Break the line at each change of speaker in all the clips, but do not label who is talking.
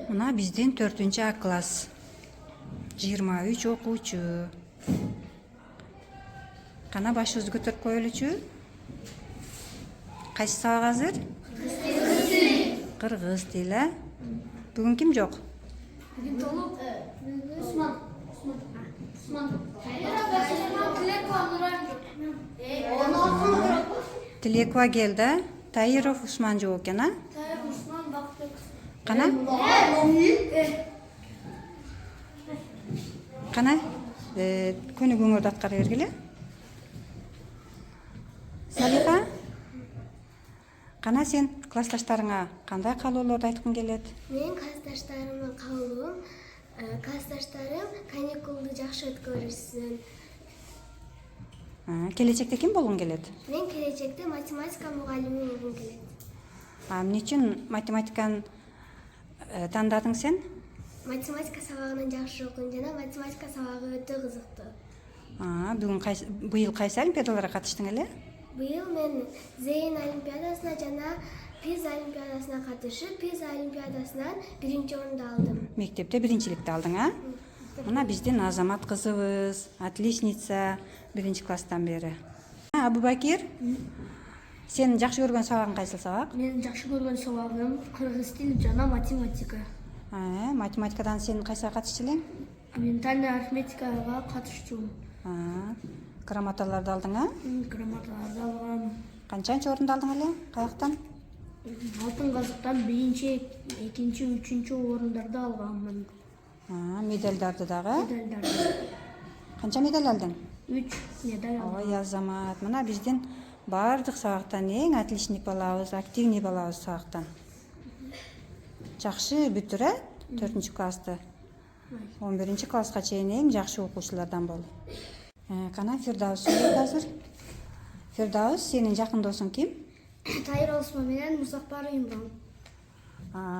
Мына биздин 4-А класс. 23 окуучу. Кана башыбызды көтөрүп коелучу. Кайсы сабак азыр? Кыргыз тили. Бүгүн ким жок?
Бүгүн толук Усман.
Тилекова келди. Таиров Усман жок экен, а? Кана? Кана? Көнүгүүңөрдү аткара бергиле. Салиха? Кана сен классташтарыңа кандай каалоолорду айткың келет?
Мен классташтарыма каалоом, классташтарым каникулду жакшы өткөрүшсүн.
Келечекте ким болгуң келет?
Мен келечекте математика мугалими болгум келет.
Эмне үчүн математиканы тандадың сен?
Математика сабагынан жакшы окуйм жана математика сабагы өтө кызыктуу.
Бүгүн быйыл кайсы олимпиадаларга катыштың эле?
Быйыл мен Зейин олимпиадасына жана Пиза олимпиадасына катышып, Пиза олимпиадасынан 1-орунду алдым.
Мектепте биринчиликти алдың, а? Мына биздин Азамат кызыбыз, отличница, 1-класстан бери. Абубакир, сен жакшы көргөн сабагың кайсы сабак?
Мен жакшы көргөн сабагым кыргыз тил жана математика.
Математикадан сен кайсыга катышчу элең?
Ментальная арифметикага катышчумун.
Грамоталарды алдың, а?
Грамоталарды алгам.
Канчанчы орунду алдың эле? Каяктан?
Алтын казыктан 1-чи, 2-чи, 3-чү орундарды алганмын.
Медалдарды дагы?
Медалдарды.
Канча медаль алдың?
3 медаль алдым.
Ой, Азамат, мына биздин бардык сабактан эң отличник балабыз, активный балабыз сабактан. Жакшы бүтүр, 4-классты. 11-класска чейин эң жакшы окуучулардан бол. Кана Фирдаус сөйлөйт азыр. Фирдаус, сенин жакын досуң ким?
Тайыр Осман менен Мусакбар Имран.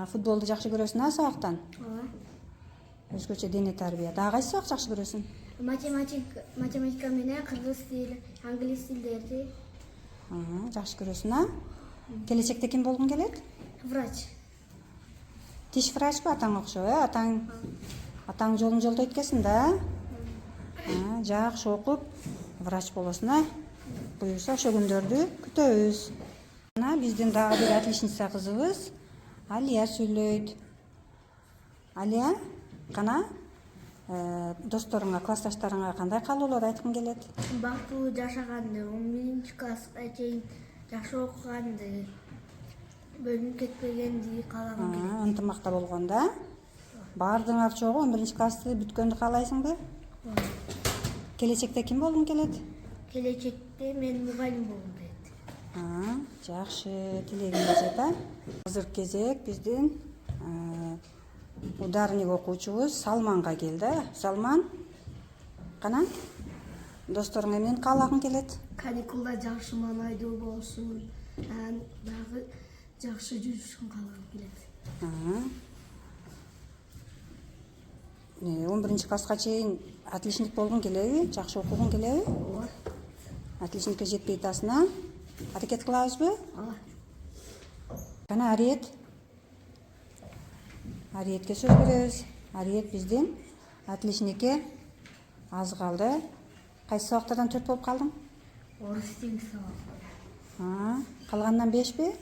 Футболду жакшы көрөсүң, сабактан?
Ооба.
Өзгөчө дене тарбия. Дагы кайсы сабак жакшы көрөсүң?
Математика менен кыргыз тили, англис тилдерди.
Жакшы көрөсүң, а? Келечекте ким болгуң келет?
Врач.
Тиш врачпы атаң окшоп, Атаң жолун жолдойт экенсиң да? Жакшы окуп, врач болосуң, а? Буюрса ошо күндөрдү күтөбүз. Мына биздин дагы бир отличница кызыбыз Алия сүйлөйт. Алия, кана досторуңа, классташтарыңа кандай каалоолор айткың келет?
Бактылуу жашаганды, 11-класска чейин жакшы окуганды, бөлүнүп кетпегенди каалагым келет.
Ынтымакта болгондо, баардыгыңар чогуу 11-классты бүткөндү каалайсыңбы? Келечекте ким болгуң келет?
Келечекте мен мугалим болгум келет.
Жакшы, тилегиңе жет, а? Азыр кезек биздин ударник окуучубуз Салманга келди. Салман, кана? Досторуңа эмнени каалагың келет?
Каникулда жакшы маанайдуу болсун, дагы жакшы жүрүшүн каалагым келет.
11-класска чейин отличник болгуң келеби? Жакшы окугуң келеби?
Ооба.
Отличникке жетпей атасың, а? Аракет кылабызбы?
Ооба.
Кана Ариет. Ариетке сөз беребиз. Ариет биздин отличникке аз калды. Кайсы сабактардан 4 болуп калдың?
Орус тили сабагы.
Калгандан 5пи?
Ооба.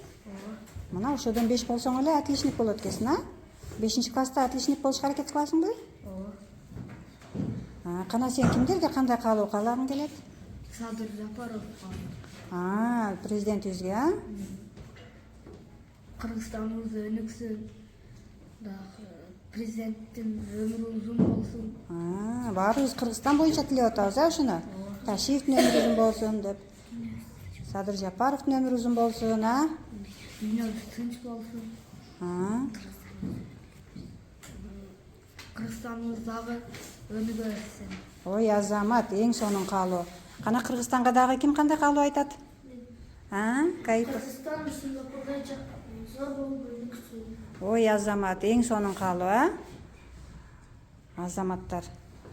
Мына ошодон 5 болсоң эле отличник болот экенсиң, а? 5-класста отличник болушка аракет кыласыңбы?
Ооба.
Кана сен кимдерге кандай каалоо каалагың келет?
Садыр Жапаров.
Президентибизге, а?
Кыргызстаныбыз өнүксүн. Дагы президенттин өмүрү узун болсун.
Баарыбыз Кыргызстан боюнча тилеп атабыз, ошону? Ташиевдин өмүрү узун болсун деп. Садыр Жапаровдун өмүрү узун болсун, а?
Дүйнөбүз тынч болсун. Кыргызстаныбыз дагы өнүгө берсин.
Ой, Азамат, эң сонун каалоо. Кана Кыргызстанга дагы ким кандай каалоо айтат? Кайыпов.
Кыргызстан Сингапурда зор болуп өнүксүн.
Ой, Азамат, эң сонун каалоо, а? Азаматтар.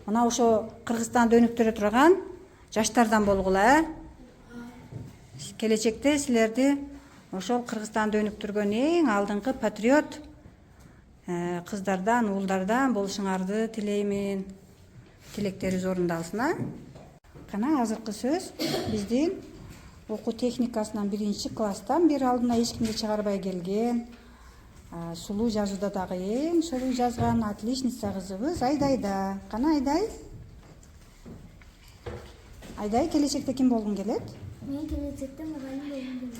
Мына ошо Кыргызстанды өнүктүрө турган жаштардан болгула, Келечекте силерди ошол Кыргызстанды өнүктүргөн эң алдыңкы патриот кыздардан, уулдардан болушуңарды тилеймин. Тилектериңиз орундалсын, а? Кана азыркы сөз биздин окуу техникасынан 1-класстан бери алдына эч кимди чыгарбай келген. Сулуу жазууда дагы эң сулуу жазган отличница кызыбыз Айдайда. Кана Айдай? Айдай келечекте ким болгуң келет?
Мен келечекте мугалим болгум келет.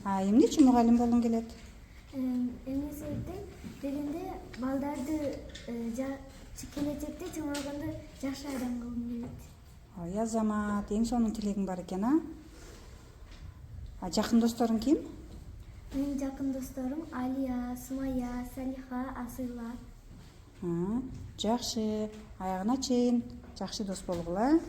Эмне үчүн мугалим болгуң келет?
Эмне себептен дегенде балдарды келечекте чоңойгондо жакшы адам кылгым келет.
Ой, Азамат, эң сонун тилегиң бар экен, а? Жакын досторуң ким?
Менин жакын досторум Алия, Сумая, Салиха, Асыйла.
Жакшы, аягына чейин жакшы дос болгула.